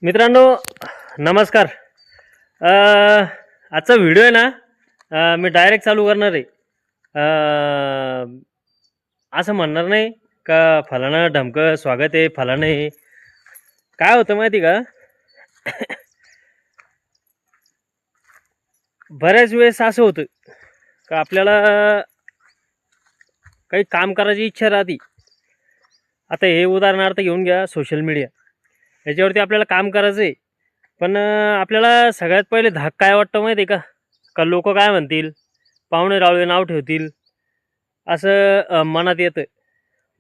मित्रांनो, नमस्कार. आजचा व्हिडिओ आहे ना, मी डायरेक्ट चालू करणार आहे. असं म्हणणार नाही का फलाना ढमकं स्वागत आहे, फलाना आहे. काय होतं माहिती का? बऱ्याच वेळेस असं होतं का आपल्याला काही काम करायची इच्छा राहते. आता हे उदाहरणार्थ घेऊन घ्या, सोशल मीडिया. याच्यावरती आपल्याला काम करायचं आहे, पण आपल्याला सगळ्यात पहिले धाक काय वाटतं माहिती आहे का? का लोक काय म्हणतील, पाहुणे रावळे नाव ठेवतील, असं मनात येतं.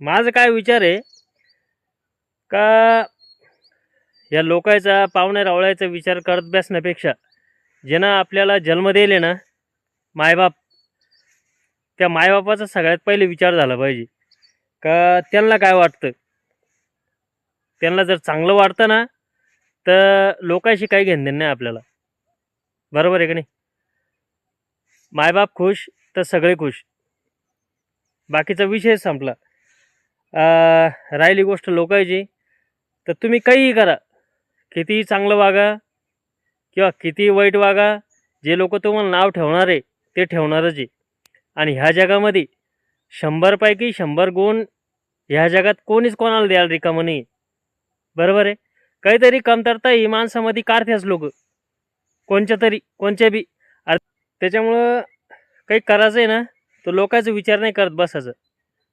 माझं काय विचार आहे का या लोकांचा, पाहुणे रावळ्याचा विचार करत बसण्यापेक्षा ज्यानं आपल्याला जन्म दिले ना, मायबाप, त्या मायबापाचा सगळ्यात पहिले विचार झाला पाहिजे का त्यांना काय वाटतं. त्यांना जर चांगलं वाटतं ना, तर लोकांशी काही घेणं नाही आपल्याला. बरोबर आहे का नाही? मायबाप खुश तर सगळे खुश, बाकीचा विषय संपला. राहिली गोष्ट लोकांची, तर तुम्ही काहीही करा, कितीही चांगलं वागा किंवा कितीही वाईट वागा, जे लोक तुम्हाला नाव ठेवणार आहे ते ठेवणारच आहे. आणि ह्या जगामध्ये 100 पैकी 100 गुण ह्या जगात कोणीच कोणाला द्यायला रिकामं नाही. बरोबर आहे? काहीतरी कमतरता ही माणसामध्ये काढतेच लोक, कोणच्या बी. त्याच्यामुळं काही करायचं आहे ना, तर लोकांचा विचार नाही करत बसायचं.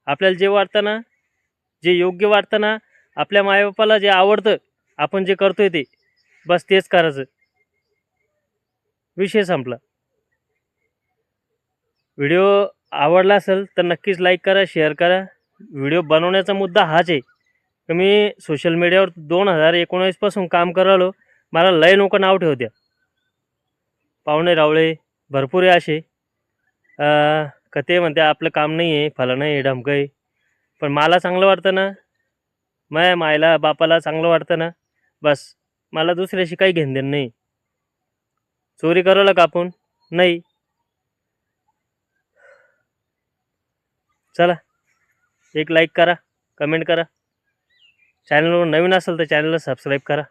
आपल्याला जे वाटतं ना, जे योग्य वाटतं ना, आपल्या मायबापाला जे आवडतं, आपण जे करतोय ते बस तेच करायचं. विषय संपला. व्हिडिओ आवडला असेल तर नक्कीच लाईक करा, शेअर करा. व्हिडिओ बनवण्याचा मुद्दा हाच आहे की मी सोशल मीडियावर 2019पासून काम करालो. मला लय लोक नाव ठेवत्या, पाहुणे रावळे भरपूर आहे असे. का ते म्हणते आपलं काम नाही आहे, फलानं आहे, ढमकं आहे. पण मला चांगलं वाटतं ना, माझ्या मायला बापाला चांगलं वाटतं ना, बस मला दुसऱ्याशी काही घेणं नाही. चोरी करायला का आपण नाही. चला, एक लाईक करा, कमेंट करा. चॅनलवर नवीन असेल तर चॅनलला सबस्क्राईब करा.